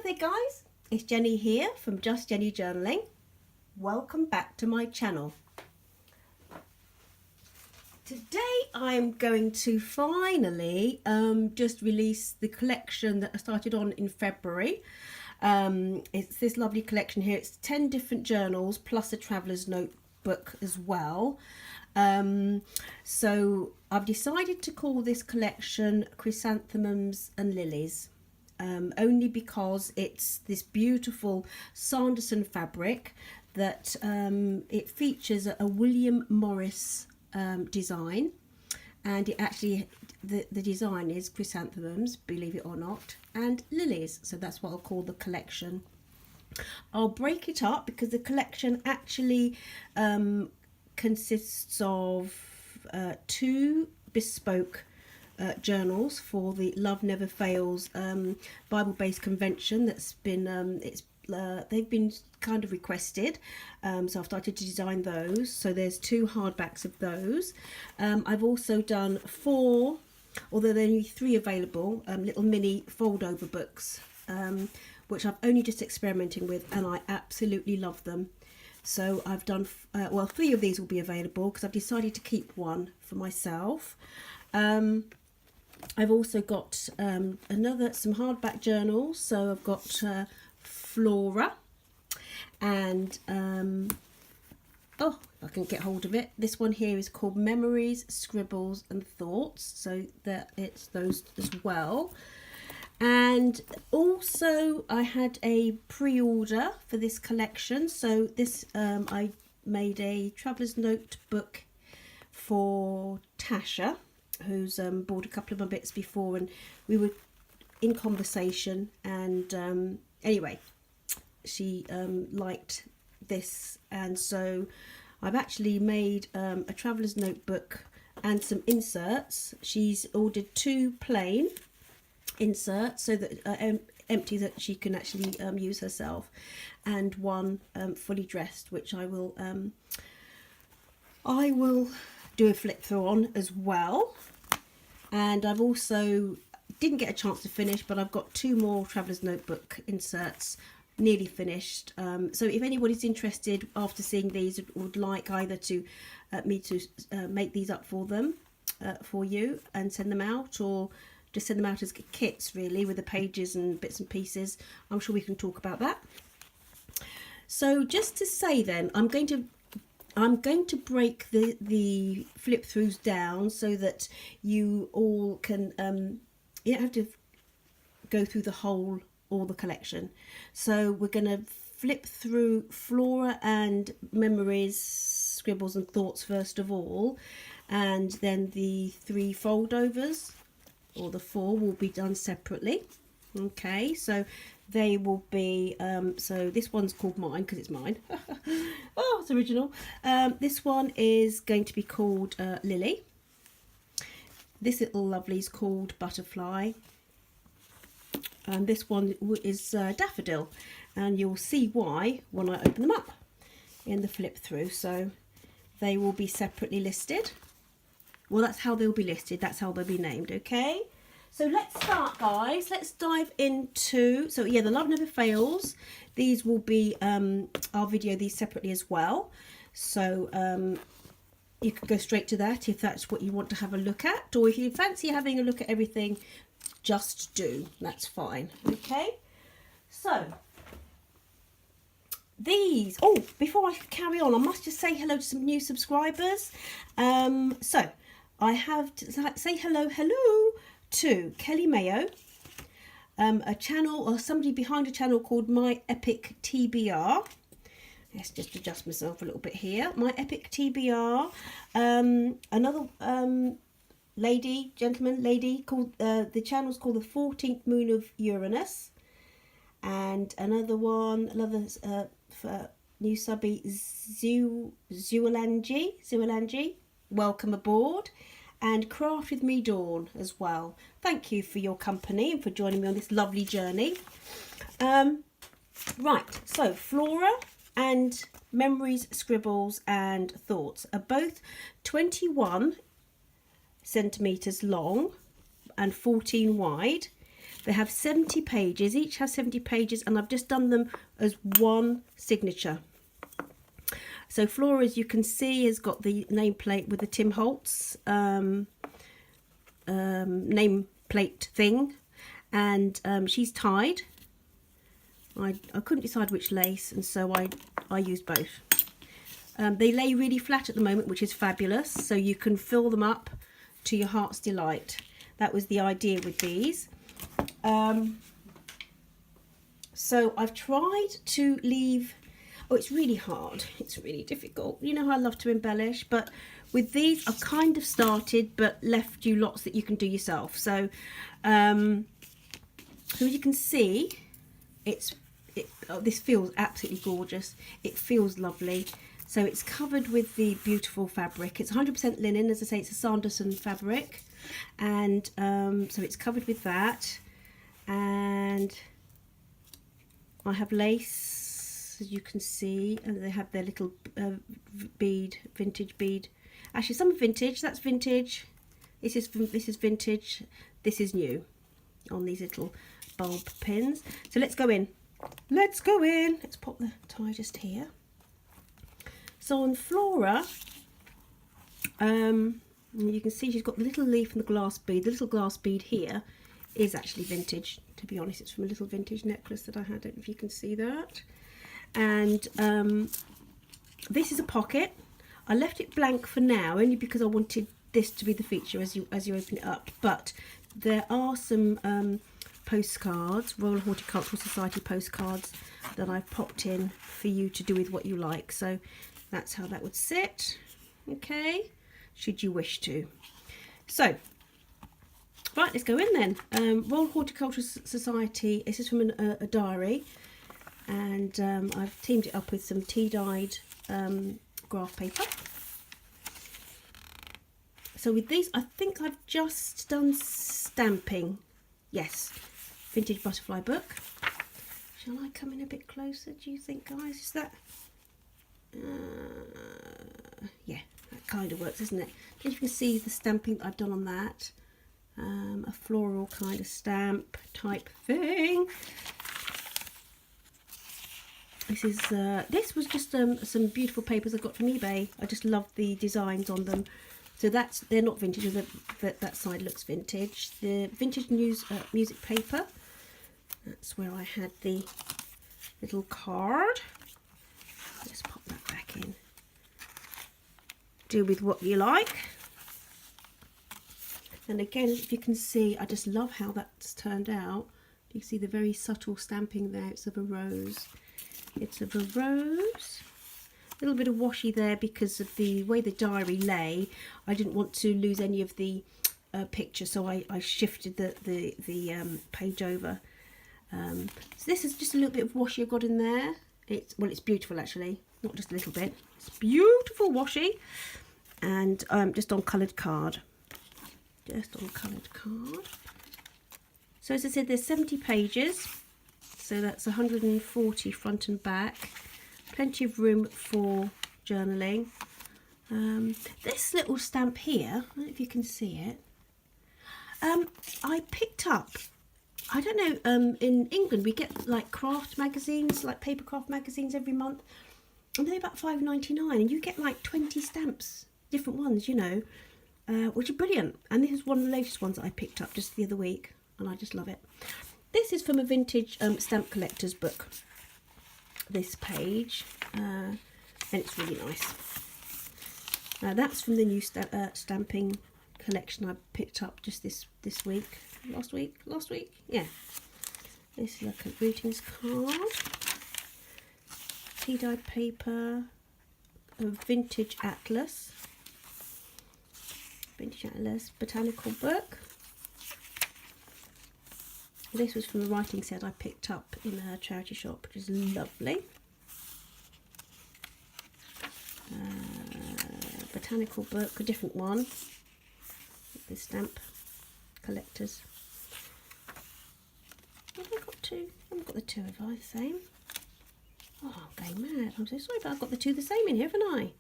there guys, it's Jenny here from Just Jenny Journaling. Welcome back to my channel. Today I'm going to finally just release the collection that I started on in February. It's this lovely collection here. It's 10 different journals plus a traveller's notebook as well. So I've decided to call this collection Chrysanthemums and Lilies. Only because it's this beautiful Sanderson fabric that it features a William Morris design, and it actually the design is chrysanthemums, believe it or not, and lilies, so that's what I'll call the collection. I'll break it up because the collection actually consists of 2 bespoke journals for the Love Never Fails Bible-based convention that's been they've been kind of requested, so I've started to design those. So there's 2 hardbacks of those. I've also done 4, although there are only 3 available, little mini fold-over books, which I'm only just experimenting with, and I absolutely love them. So I've done well, 3 of these will be available because I've decided to keep 1 for myself. I've also got some hardback journals. So I've got Flora, and oh, I can get hold of it. This one here is called Memories, Scribbles and Thoughts, so that it's those as well. And also I had a pre-order for this collection, so this I made a traveller's notebook for Tasha, who's bought a couple of my bits before, and we were in conversation, and anyway, she liked this, and so I've actually made a traveller's notebook and some inserts. She's ordered 2 plain inserts, so that empty, that she can actually use herself, and 1 fully dressed, which I will do a flip through on as well. And I've also didn't get a chance to finish, but I've got 2 more traveller's notebook inserts nearly finished. So if anybody's interested after seeing these, would like either to me to make these up for them for you and send them out, or just send them out as kits really, with the pages and bits and pieces, I'm sure we can talk about that. So just to say then, I'm going to break the flip throughs down so that you all can you don't have to go through all the collection. So we're going to flip through Flora and Memories, Scribbles and Thoughts first of all, and then the 3 foldovers, or the 4, will be done separately. Okay, so they will be so this one's called mine because it's mine. Oh, it's original. This one is going to be called Lily. This little lovely is called Butterfly, and this one is Daffodil, and you'll see why when I open them up in the flip through. So they will be separately listed. Well, that's how they'll be listed, that's how they'll be named. Okay, so let's start, guys. Let's dive into, so yeah, the Love Never Fails, these will be I'll video these separately as well, so you can go straight to that if that's what you want to have a look at, or if you fancy having a look at everything, just do, that's fine. Okay, so these, oh, before I carry on, I must just say hello to some new subscribers. So I have to say hello to Kelly Mayo, a channel, or somebody behind a channel called My Epic TBR. Let's just adjust myself a little bit here. My Epic TBR. Another lady called, the channel's called the 14th Moon of Uranus. And another one, new subby, Zualangi. Welcome aboard. And Craft with Me Dawn as well. Thank you for your company and for joining me on this lovely journey. Right, so Flora and Memories, Scribbles and Thoughts are both 21 centimetres long and 14 wide. They have 70 pages, each has 70 pages, and I've just done them as one signature. So Flora, as you can see, has got the nameplate with the Tim Holtz nameplate thing, and she's tied. I couldn't decide which lace, and so I used both. They lay really flat at the moment, which is fabulous, so you can fill them up to your heart's delight. That was the idea with these. So I've tried to leave, oh, it's really hard, it's really difficult. You know how I love to embellish, but with these I've kind of started but left you lots that you can do yourself. So so as you can see, this feels absolutely gorgeous. It feels lovely. So it's covered with the beautiful fabric. It's 100% linen, as I say, it's a Sanderson fabric, and so it's covered with that. And I have lace, as you can see, and they have their little bead, vintage bead. Actually, some are vintage. That's vintage. This is vintage. This is new on these little bulb pins. So let's go in. Let's go in. Let's pop the tie just here. So on Flora, you can see she's got the little leaf and the glass bead. The little glass bead here is actually vintage. To be honest, it's from a little vintage necklace that I had. I don't know if you can see that. And this is a pocket. I left it blank for now, only because I wanted this to be the feature as you open it up. But there are some postcards, Royal Horticultural Society postcards, that I've popped in for you to do with what you like. So that's how that would sit, okay, should you wish to. So, right, let's go in then. Royal Horticultural Society, this is from a diary, and I've teamed it up with some tea-dyed graph paper. So with these, I think I've just done stamping. Yes, vintage butterfly book. Shall I come in a bit closer, do you think, guys? Is that... yeah, that kind of works, doesn't it? You can see the stamping that I've done on that. A floral kind of stamp type thing. This was just some beautiful papers I got from eBay. I just love the designs on them. So they're not vintage, that side looks vintage. The vintage music paper, that's where I had the little card. Let's pop that back in. Do with what you like. And again, if you can see, I just love how that's turned out. You can see the very subtle stamping there. It's of a rose. It's of a rose. A little bit of washi there because of the way the diary lay. I didn't want to lose any of the picture, so I shifted the page over. So this is just a little bit of washi I've got in there. It's beautiful actually, not just a little bit. It's beautiful washi, and just on coloured card. Just on coloured card. So as I said, there's 70 pages, so that's 140 front and back. Plenty of room for journaling. This little stamp here, I don't know if you can see it. I picked up, I don't know, in England we get like craft magazines, like paper craft magazines every month, and they're about £5.99, and you get like 20 stamps, different ones, you know, which are brilliant. And this is one of the latest ones that I picked up just the other week, and I just love it. This is from a vintage stamp collector's book, this page, and it's really nice. That's from the new stamping collection I picked up just this week. Last week, yeah. This is like a greetings card, tea-dyed paper, a vintage atlas, botanical book. This was from the writing set I picked up in a charity shop, which is lovely. Botanical book, a different one. The stamp collectors. Have I got two? I haven't got the two, have I? The same? Oh, I'm going mad. I'm so sorry, but I've got the two the same in here, haven't I?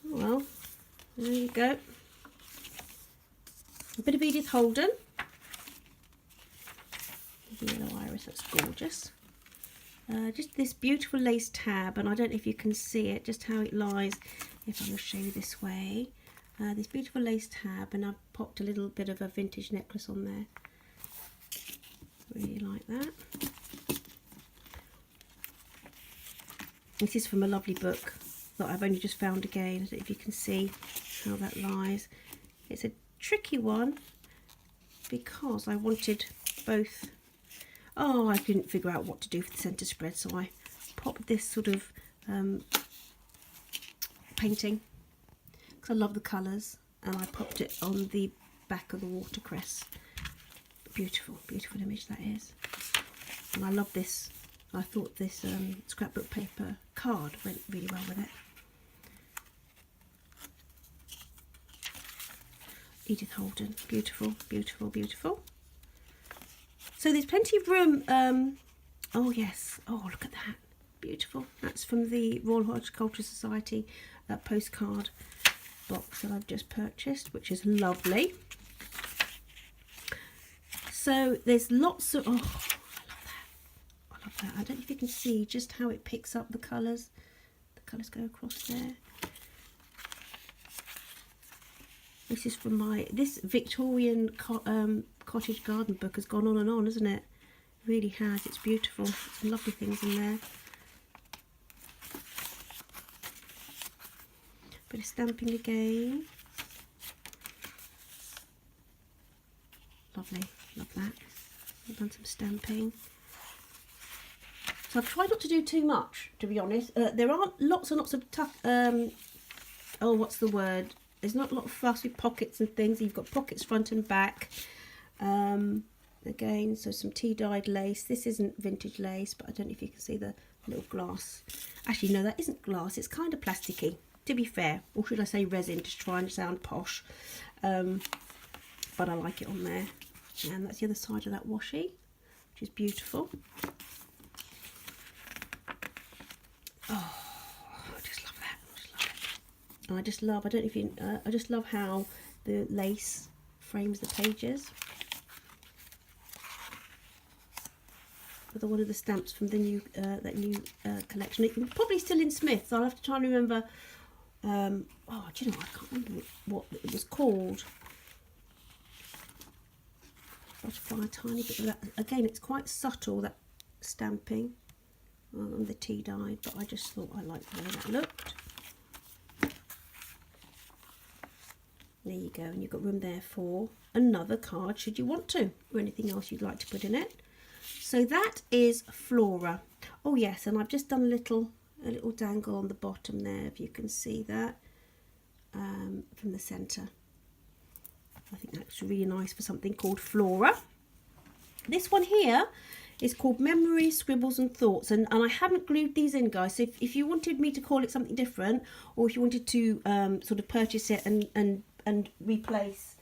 Oh well, there you go. A bit of Edith Holden. iris, that's gorgeous. Just this beautiful lace tab, and I don't know if you can see it, just how it lies, if I will show you this way. This beautiful lace tab, and I've popped a little bit of a vintage necklace on there. Really like that. This is from a lovely book that I've only just found again. I don't know if you can see how that lies. It's a tricky one because I wanted both. Oh, I couldn't figure out what to do for the centre spread, so I popped this sort of painting because I love the colours, and I popped it on the back of the watercress. Beautiful, beautiful image that is. And I love this. I thought this scrapbook paper card went really well with it. Edith Holden, beautiful, beautiful, beautiful. So there's plenty of room. Oh yes, oh look at that, beautiful. That's from the Royal Horticultural Society postcard box that I've just purchased, which is lovely. So there's lots of, oh, I love that. I love that. I don't know if you can see just how it picks up the colours. The colours go across there. This is from this Victorian cottage garden book has gone on, hasn't it? It really has. It's beautiful. Some lovely things in there. Bit of stamping again. Lovely. Love that. I've done some stamping. So I've tried not to do too much, to be honest. There aren't lots and lots of tough... oh, what's the word? There's not a lot of fuss with pockets and things. You've got pockets front and back. Again, so some tea-dyed lace. This isn't vintage lace, but I don't know if you can see the little glass. Actually, no, that isn't glass. It's kind of plasticky, to be fair. Or should I say resin, to try and sound posh. But I like it on there. And that's the other side of that washi, which is beautiful. Oh, I just love that. I just love it. And I just love, I don't know if you, I just love how the lace frames the pages. With one of the stamps from the new, that new collection. It's probably still in Smith's. I'll have to try and remember. Oh, do you know, I can't remember what it was called. I'll try a tiny bit of that. Again, it's quite subtle, that stamping on the tea dyed, but I just thought I liked the way that looked. There you go, and you've got room there for another card should you want to, or anything else you'd like to put in it. So that is Flora. Oh yes, and I've just done a little dangle on the bottom there, if you can see that, from the centre. I think that's really nice for something called Flora. This one here is called Memories, Scribbles and Thoughts, and I haven't glued these in, guys, so if you wanted me to call it something different, or if you wanted to sort of purchase it and replace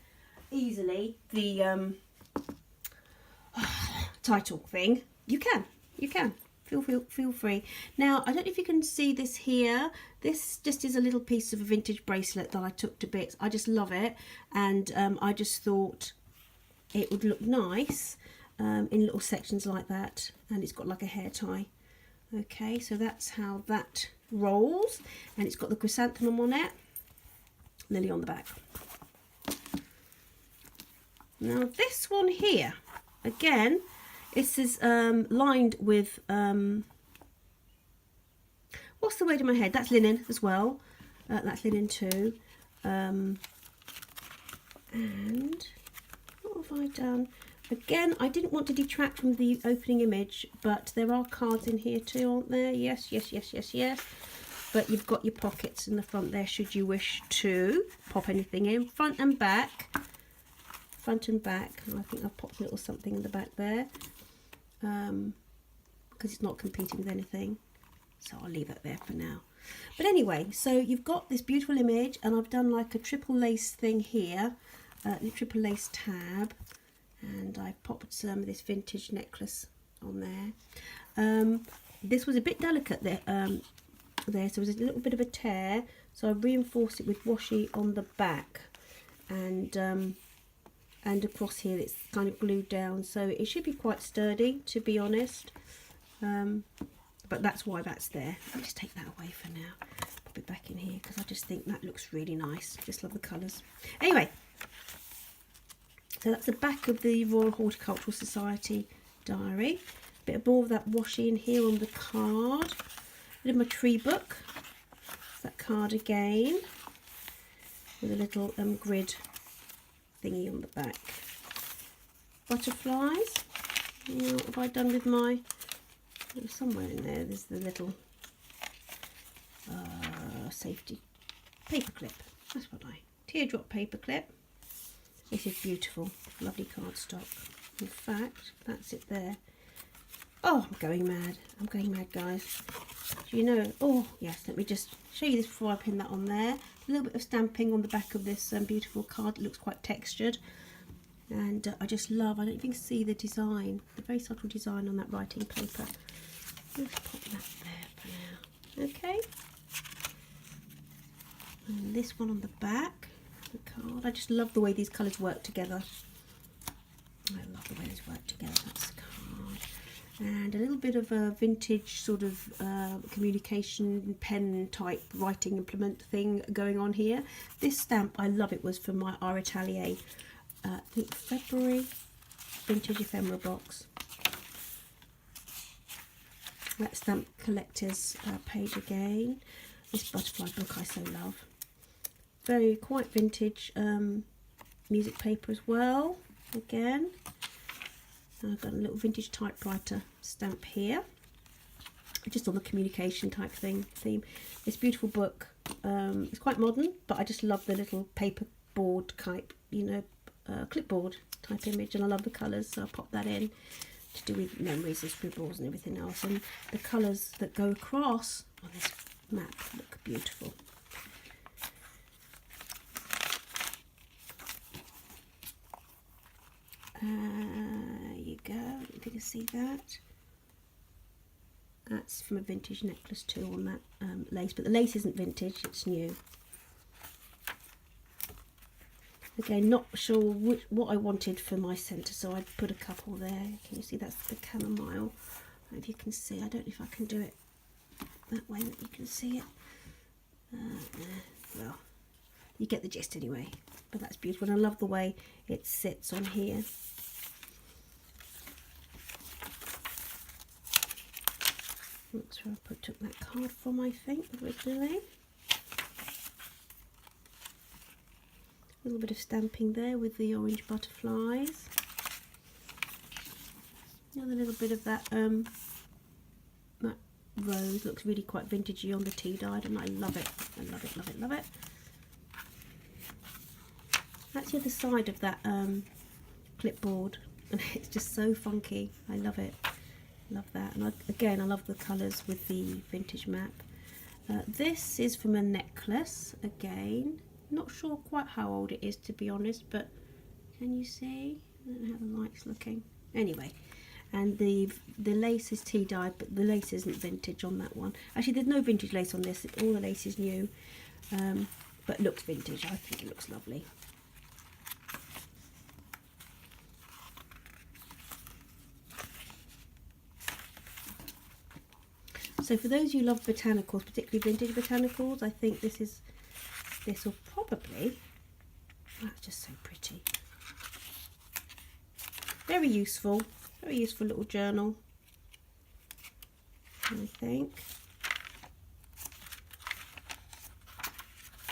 easily the title thing, you can. Feel free. Now, I don't know if you can see this here. This just is a little piece of a vintage bracelet that I took to bits. I just love it, and I just thought it would look nice in little sections like that, and it's got like a hair tie. Okay, so that's how that rolls, and it's got the chrysanthemum on it, lily on the back. Now this one here, again, this is lined with, what's the word in my head? That's linen as well. That's linen too. And what have I done? Again, I didn't want to detract from the opening image, but there are cards in here too, aren't there? Yes. But you've got your pockets in the front there should you wish to pop anything in. Front and back. Front and back. I think I've popped a little something in the back there. Because it's not competing with anything, so I'll leave it there for now. But anyway, so you've got this beautiful image, and I've done like a triple lace thing here, a triple lace tab, and I've popped some of this vintage necklace on there. This was a bit delicate there, so there was a little bit of a tear, so I reinforced it with washi on the back, and and across here it's kind of glued down, so it should be quite sturdy, to be honest. But that's why that's there. I'll just take that away for now, pop it back in here, because I just think that looks really nice. Just love the colours. Anyway, so that's the back of the Royal Horticultural Society diary. A bit more of that washi in here on the card. A bit of my tree book. That card again, with a little grid thingy on the back. Butterflies. Now, what have I done with my... somewhere in there, there's the little safety paper clip. That's what teardrop paper clip. This is beautiful, lovely cardstock. In fact, that's it there. Oh, I'm going mad. I'm going mad, guys. Do you know? Oh, yes. Let me just show you this before I pin that on there. A little bit of stamping on the back of this beautiful card. It looks quite textured. And I just love, I don't even see the design, the very subtle design on that writing paper. Let's pop that there for now. Okay. And this one on the back, the card. I just love the way these colours work together. I love the way these work together. That's the card. And a little bit of a vintage sort of communication pen type writing implement thing going on here. This stamp, I love it, was from my Art Atelier, I think February vintage ephemera box. That stamp collector's page again. This butterfly book I so love. Very quite vintage music paper as well. Again, I've got a little vintage typewriter stamp here, just on the communication type theme. This beautiful book. It's quite modern, but I just love the little paper board type, you know, clipboard type image, and I love the colours, so I'll pop that in to do with memories and scribbles and everything else. And the colours that go across on this map look beautiful. There you go, if you can see that. That's from a vintage necklace too on that lace, but the lace isn't vintage, it's new. Again, not sure what I wanted for my centre, so I put a couple there. Can you see that's the chamomile? I don't know if you can see, I don't know if I can do it that way that you can see it. Well, you get the gist anyway, but that's beautiful, and I love the way it sits on here. That's where I took that card from, I think, originally. A little bit of stamping there with the orange butterflies. Another little bit of that that rose looks really quite vintagey on the tea dyed, and I love it. I love it, love it, love it. That's the other side of that clipboard, and it's just so funky. I love it. Love that. And again, I love the colours with the vintage map. This is from a necklace again. Not sure quite how old it is, to be honest, but can you see? I don't know how the light's looking. Anyway, and the lace is tea dyed, but the lace isn't vintage on that one. Actually, there's no vintage lace on this. All the lace is new, but looks vintage. I think it looks lovely. So for those who love botanicals, particularly vintage botanicals, I think this will probably, that's just so pretty. Very useful little journal, I think.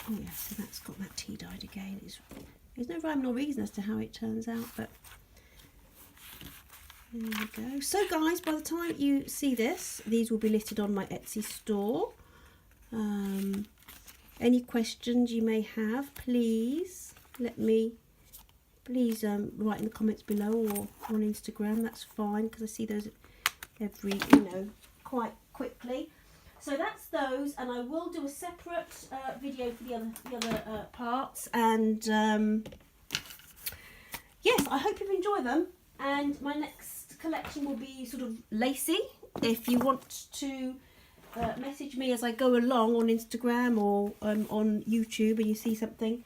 Oh yeah, so that's got that tea dyed again. There's no rhyme nor reason as to how it turns out, but there we go. So guys, by the time you see this, these will be listed on my Etsy store. Any questions you may have, please write in the comments below or on Instagram. That's fine, because I see those every, quite quickly. So that's those, and I will do a separate video for the other parts. And yes, I hope you enjoy them. And my next collection will be sort of lacy. If you want to message me as I go along on Instagram or on YouTube and you see something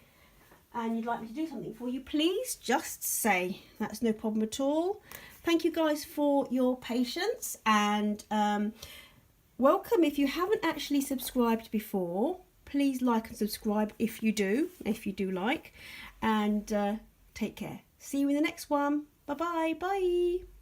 and you'd like me to do something for you, please just say. That's no problem at all. Thank you guys for your patience, and welcome. If you haven't actually subscribed before, please like and subscribe if you do like, and take care. See you in the next one. Bye-bye. Bye.